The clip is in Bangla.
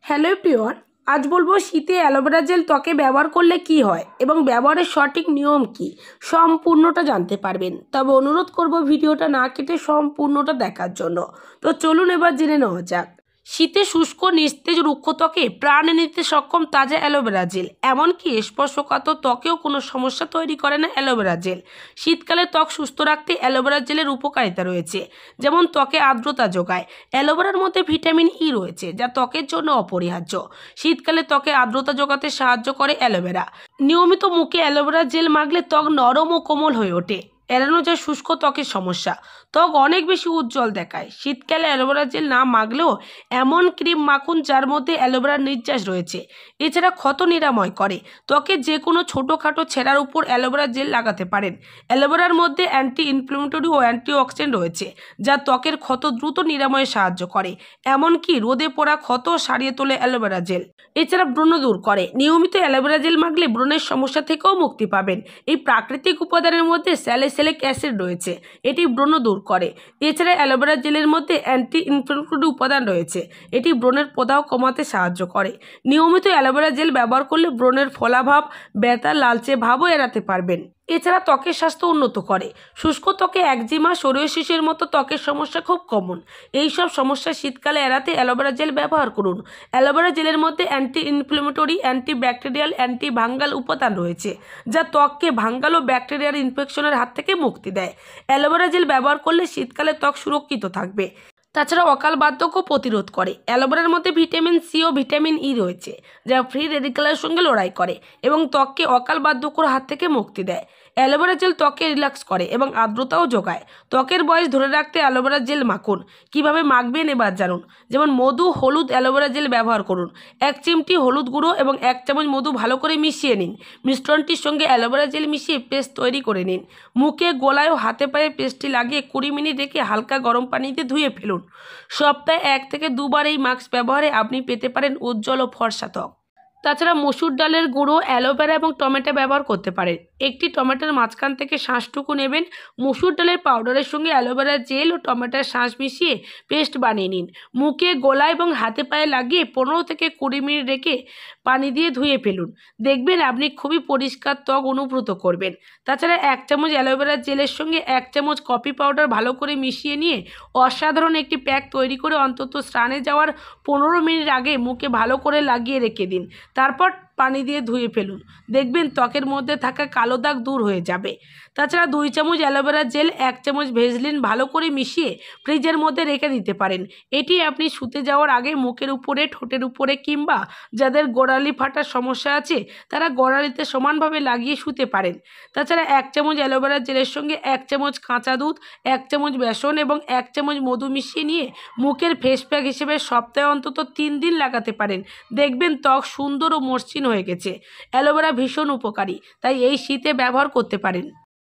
হ্যালো প্রিয়র, আজ বলবো শীতে অ্যালোভেরা জেল ত্বকে ব্যবহার করলে কি হয় এবং ব্যবহারের সঠিক নিয়ম কি সম্পূর্ণটা জানতে পারবেন। তবে অনুরোধ করব ভিডিওটা না কেটে সম্পূর্ণটা দেখার জন্য। তো চলুন এবার জেনে নেওয়া যাক। শীতে শুষ্ক নিস্তেজ রুক্ষ ত্বকে প্রাণ এনে দিতে সক্ষম তাজা অ্যালোভেরা জেল, এমনকি স্পর্শকাতর ত্বকেও কোনো সমস্যা তৈরি করে না অ্যালোভেরা জেল। শীতকালে ত্বক সুস্থ রাখতে অ্যালোভেরা জেলের উপকারিতা রয়েছে, যেমন ত্বকে আর্দ্রতা যোগায়। অ্যালোভেরার মধ্যে ভিটামিন ই রয়েছে, যা ত্বকের জন্য অপরিহার্য। শীতকালে ত্বকে আর্দ্রতা যোগাতে সাহায্য করে অ্যালোভেরা। নিয়মিত মুখে অ্যালোভেরা জেল মাখলে ত্বক নরম ও কোমল হয়ে ওঠে। এড়ানো যায় শুষ্ক ত্বকের সমস্যা, ত্বক অনেক বেশি উজ্জ্বল দেখায়। শীতকালে অ্যালোভেরা জেল না মাখলেও এমন ক্রিম মাখুন যার মধ্যে অ্যালোভেরার নির্যাস রয়েছে। এছাড়া ক্ষত নিরাময় করে। ত্বকে যে কোনো ছোটোখাটো ছেঁড়ার উপর অ্যালোভেরা জেল লাগাতে পারেন। অ্যালোভেরার মধ্যে অ্যান্টি ইনফ্লেমেটরি ও অ্যান্টিঅক্সিডেন্ট রয়েছে, যা ত্বকের ক্ষত দ্রুত নিরাময়ে সাহায্য করে। এমনকি রোদে পড়া ক্ষত সারিয়ে তোলে অ্যালোভেরা জেল। এছাড়া ব্রণ দূর করে। নিয়মিত অ্যালোভেরা জেল মাখলে ব্রণের সমস্যা থেকেও মুক্তি পাবেন। এই প্রাকৃতিক উপাদানের মধ্যে স্যালিসিলিক অ্যাসিড রয়েছে, এটি ব্রণ দূর করে। এছাড়া অ্যালোভেরা জেলের মধ্যে অ্যান্টি ইনফ্লেমেটরি উপাদান রয়েছে, এটি ব্রণের প্রদাহ কমাতে সাহায্য করে। নিয়মিত অ্যালোভেরা জেল ব্যবহার করলে ব্রণের ফোলাভাব, ব্যথা, লালচে ভাবও এড়াতে পারবেন। এছাড়া ত্বকের স্বাস্থ্য উন্নত করে। শুষ্ক ত্বকে একজিমা, সোরিয়াসিসের মতো ত্বকের সমস্যা খুব কমন। এইসব সমস্যা শীতকালে এড়াতে অ্যালোভেরা জেল ব্যবহার করুন। অ্যালোভেরা জেলের মধ্যে anti inflammatory, anti bacterial, anti fungal উপাদান রয়েছে, যা ত্বককে ভাঙ্গাল ও ব্যাকটেরিয়াল ইনফেকশনের হাত থেকে মুক্তি দেয়। অ্যালোভেরা জেল ব্যবহার করলে শীতকালে ত্বক সুরক্ষিত থাকবে। তাছাড়া অকাল বার্ধক্য প্রতিরোধ করে। অ্যালোভেরার মধ্যে ভিটামিন সি ও ভিটামিন ই রয়েছে, যা ফ্রি রেডিক্যালের সঙ্গে লড়াই করে এবং ত্বককে অকাল বার্ধক্যর হাত থেকে মুক্তি দেয়। অ্যালোভেরা জেল ত্বকে রিল্যাক্স করে এবং আর্দ্রতাও যোগায়। ত্বকের বয়স ধরে রাখতে অ্যালোভেরা জেল মাখুন। কিভাবে মাখবেন এবার জানুন। যেমন মধু, হলুদ, অ্যালোভেরা জেল ব্যবহার করুন। 1 চিমটি হলুদ গুঁড়ো এবং 1 চামচ মধু ভালো করে মিশিয়ে নিন। মিশ্রণটির সঙ্গে অ্যালোভেরা জেল মিশিয়ে পেস্ট তৈরি করে নিন। মুখে, গলায় ও হাতে পায়ে পেস্টটি লাগিয়ে 20 মিনিট রেখে হালকা গরম পানিতে ধুয়ে ফেলুন। সপ্তাহে 1 থেকে 2 বার এই মাস্ক ব্যবহারে আপনি পেতে পারেন উজ্জ্বল ও ফর্সা ত্বক। তাছাড়া মসুর ডালের গুঁড়ো, অ্যালোভেরা এবং টমেটো ব্যবহার করতে পারেন। একটি টমেটোর মাঝখান থেকে শাঁসটুকু নেবেন। মসুর ডালের পাউডারের সঙ্গে অ্যালোভেরা জেল ও টমেটোর শাঁস মিশিয়ে পেস্ট বানিয়ে নিন। মুখে, গলা এবং হাতে পায়ে লাগিয়ে 15 থেকে 20 মিনিট রেখে পানি দিয়ে ধুয়ে ফেলুন। দেখবেন আপনি খুবই পরিষ্কার ত্বক অনুভূত করবেন। তাছাড়া 1 চামচ অ্যালোভেরা জেলের সঙ্গে 1 চামচ কফি পাউডার ভালো করে মিশিয়ে নিয়ে অসাধারণ একটি প্যাক তৈরি করে অন্তত স্নানে যাওয়ার 15 মিনিট আগে মুখে ভালো করে লাগিয়ে রেখে দিন। তারপর পানি দিয়ে ধুয়ে ফেলুন। দেখবেন ত্বকের মধ্যে থাকা কালো দাগ দূর হয়ে যাবে। তাছাড়া 2 চামচ অ্যালোভেরা জেল, 1 চামচ ভেজলিন ভালো করে মিশিয়ে ফ্রিজের মধ্যে রেখে দিতে পারেন। এটি আপনি শুতে যাওয়ার আগে মুখের উপরে, ঠোঁটের উপরে কিংবা যাদের গোড়ালি ফাটার সমস্যা আছে তারা গোড়ালিতে সমানভাবে লাগিয়ে শুতে পারেন। তাছাড়া 1 চামচ অ্যালোভেরা জেলের সঙ্গে 1 চামচ কাঁচা দুধ, 1 চামচ বেসন এবং 1 চামচ মধু মিশিয়ে নিয়ে মুখের ফেস প্যাক হিসেবে সপ্তাহে অন্তত 3 দিন লাগাতে পারেন। দেখবেন ত্বক সুন্দর ও মসৃণ হয়ে গেছে। অ্যালোভেরা ভীষণ উপকারী, তাই এই শীতে ব্যবহার করতে পারেন।